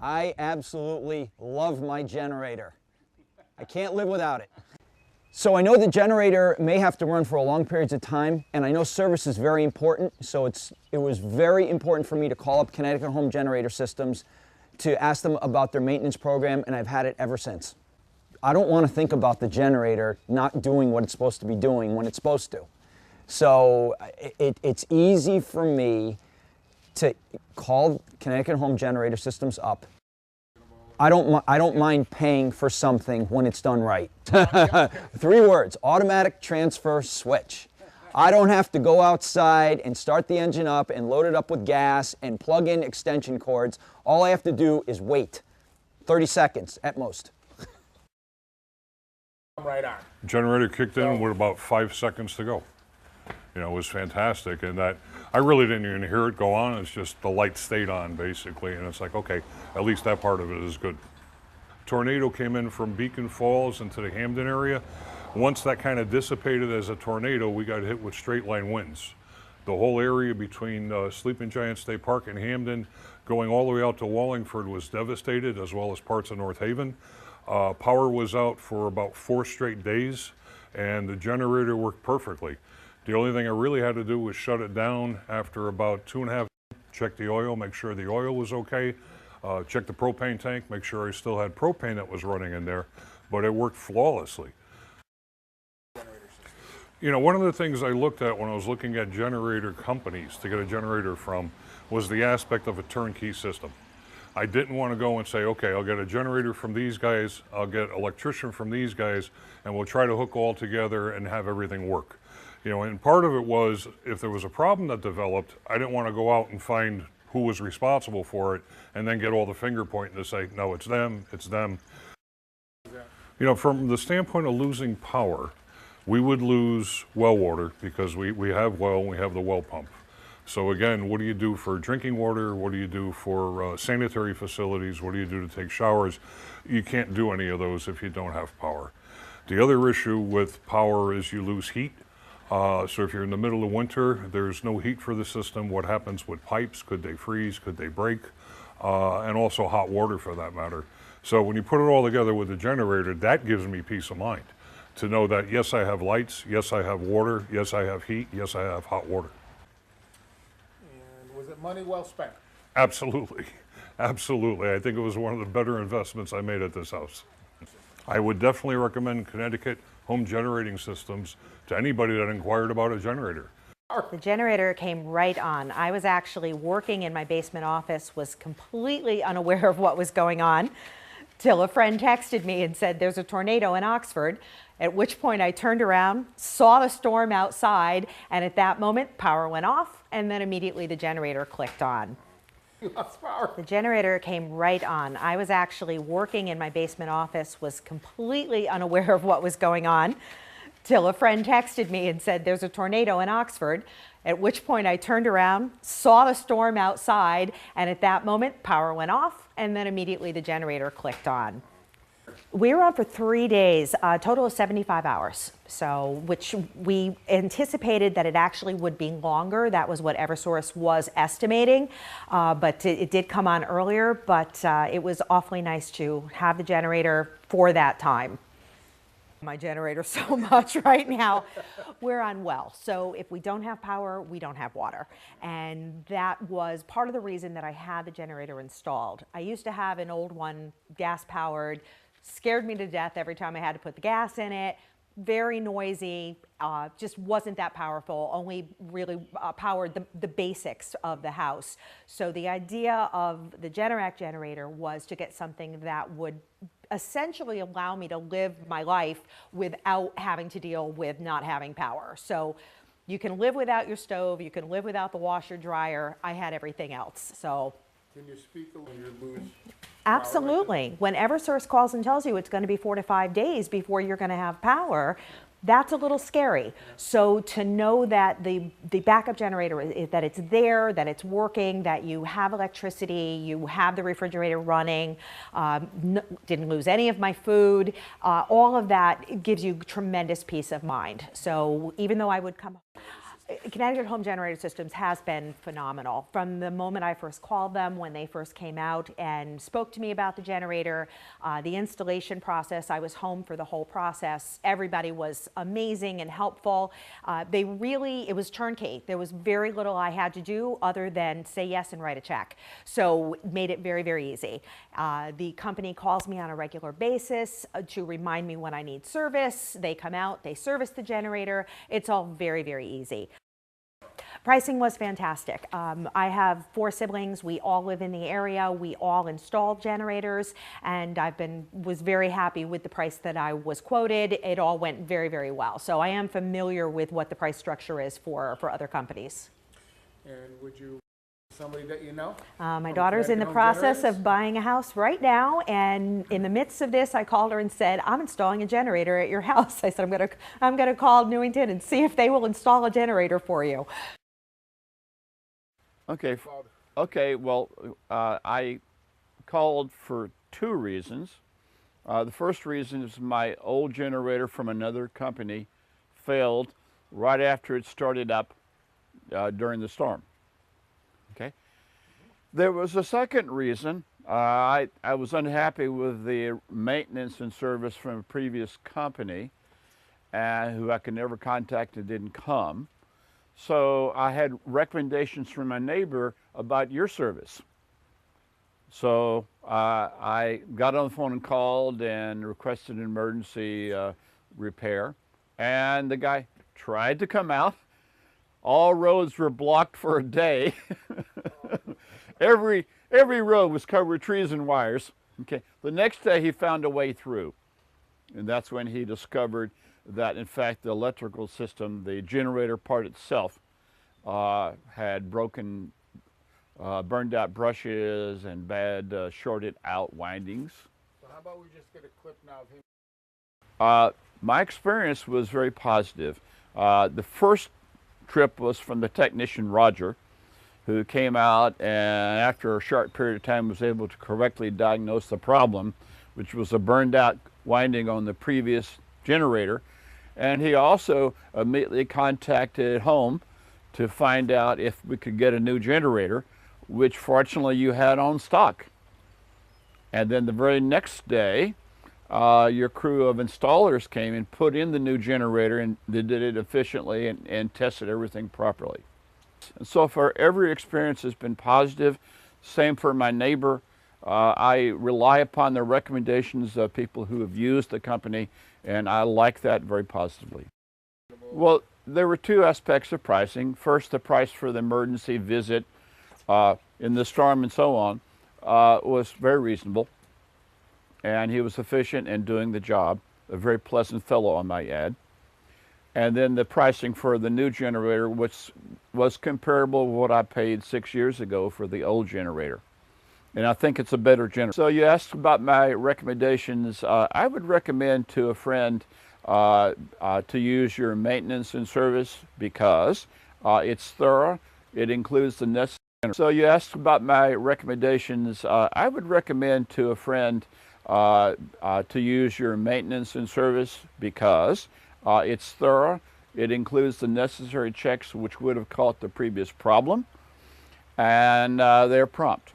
I absolutely love my generator. I can't live without it. So I know the generator may have to run for a long periods of time, and I know service is very important, so it was very important for me to call up Connecticut Home Generator Systems to ask them about their maintenance program, and I've had it ever since. I don't want to think about the generator not doing what it's supposed to be doing when it's supposed to. So it's easy for me to call Connecticut Home Generator Systems up. I don't mind paying for something when it's done right. 3 words: automatic transfer switch. I don't have to go outside and start the engine up and load it up with gas and plug in extension cords. All I have to do is wait 30 seconds at most. Right on. Generator kicked in with about 5 seconds to go. You know, it was fantastic, and that I really didn't even hear it go on. It's just the light stayed on basically, and it's like, okay, at least that part of it is good. Tornado came in from Beacon Falls into the Hamden area. Once that kind of dissipated as a tornado, we got hit with straight line winds. The whole area between Sleeping Giant State Park and Hamden, going all the way out to Wallingford, was devastated, as well as parts of North Haven. Power was out for about 4 straight days, and the generator worked perfectly. The only thing I really had to do was shut it down after about 2.5 hours, check the oil, make sure the oil was okay, check the propane tank, make sure I still had propane that was running in there, but it worked flawlessly. You know, one of the things I looked at when I was looking at generator companies to get a generator from was the aspect of a turnkey system. I didn't want to go and say, okay, I'll get a generator from these guys, I'll get an electrician from these guys, and we'll try to hook all together and have everything work. You know, and part of it was, if there was a problem that developed, I didn't want to go out and find who was responsible for it and then get all the finger pointing to say, no, it's them, it's them. You know, from the standpoint of losing power, we would lose well water because we have well and we have the well pump. So again, what do you do for drinking water? What do you do for sanitary facilities? What do you do to take showers? You can't do any of those if you don't have power. The other issue with power is you lose heat. So if you're in the middle of winter, there's no heat for the system. What happens with pipes? Could they freeze? Could they break? And also hot water for that matter. So when you put it all together with the generator, that gives me peace of mind to know that yes, I have lights, yes, I have water, yes, I have heat, yes, I have hot water. And was it money well spent? Absolutely. Absolutely. I think it was one of the better investments I made at this house. I would definitely recommend Connecticut Home Generating Systems to anybody that inquired about a generator. The generator came right on. I was actually working in my basement office, was completely unaware of what was going on, till a friend texted me and said, there's a tornado in Oxford. At which point I turned around, saw the storm outside, and at that moment, power went off, and then immediately the generator clicked on. You lost power. The generator came right on. I was actually working in my basement office, was completely unaware of what was going on, till a friend texted me and said, there's a tornado in Oxford. At which point I turned around, saw the storm outside, and at that moment, power went off, and then immediately the generator clicked on. We were on for 3 days, a total of 75 hours. So, which we anticipated that it actually would be longer. That was what Eversource was estimating, but it did come on earlier, but it was awfully nice to have the generator for that time. My generator so much right now. We're on well, so if we don't have power, we don't have water. And that was part of the reason that I had the generator installed. I used to have an old one, gas powered, scared me to death every time I had to put the gas in it. Very noisy, just wasn't that powerful, only really powered the basics of the house. So the idea of the Generac generator was to get something that would essentially allow me to live my life without having to deal with not having power. So you can live without your stove, you can live without the washer dryer. I had everything else. So Can you speak when you lose? absolutely. When Eversource calls and tells you it's going to be 4 to 5 days before you're going to have power, that's a little scary. So to know that the backup generator is that it's there, that it's working, that you have electricity, you have the refrigerator running, didn't lose any of my food, all of that gives you tremendous peace of mind. So even though I would come Connecticut Home Generator Systems has been phenomenal. From the moment I first called them, when they first came out and spoke to me about the generator, the installation process, I was home for the whole process. Everybody was amazing and helpful. It was turnkey. There was very little I had to do other than say yes and write a check. So it made it very, very easy. The company calls me on a regular basis to remind me when I need service. They come out, they service the generator. It's all very, very easy. Pricing was fantastic. I have 4 siblings. We all live in the area. We all installed generators, and was very happy with the price that I was quoted. It all went very, very well. So I am familiar with what the price structure is for other companies. And would you, somebody that you know? My daughter's in the process of buying a house right now, and in the midst of this, I called her and said, "I'm installing a generator at your house." I said, I'm gonna call Newington and see if they will install a generator for you. Okay, well, I called for 2 reasons. The first reason is my old generator from another company failed right after it started up during the storm. Okay. There was a second reason. I was unhappy with the maintenance and service from a previous company who I could never contact and didn't come. So I had recommendations from my neighbor about your service. So I got on the phone and called and requested an emergency repair. And the guy tried to come out. All roads were blocked for a day. Every road was covered with trees and wires. Okay. The next day he found a way through. And that's when he discovered that in fact the electrical system, the generator part itself, had broken, burned out brushes and bad shorted out windings. So how about we just get a clip now of him? My experience was very positive. The first trip was from the technician Roger, who came out and after a short period of time was able to correctly diagnose the problem, which was a burned out winding on the previous generator. And he also immediately contacted home to find out if we could get a new generator, which fortunately you had on stock. And then the very next day, your crew of installers came and put in the new generator, and they did it efficiently and tested everything properly. And so far, every experience has been positive. Same for my neighbor. I rely upon the recommendations of people who have used the company, and I like that very positively. Well, there were 2 aspects of pricing. First, the price for the emergency visit in the storm and so on was very reasonable, and he was efficient in doing the job. A very pleasant fellow, I might add. And then the pricing for the new generator, which was comparable to what I paid 6 years ago for the old generator. And I think it's a better generator. So you asked about my recommendations. I would recommend to a friend to use your maintenance and service because it's thorough. It includes the necessary. So you asked about my recommendations. I would recommend to a friend to use your maintenance and service because it's thorough. It includes the necessary checks which would have caught the previous problem, and they're prompt.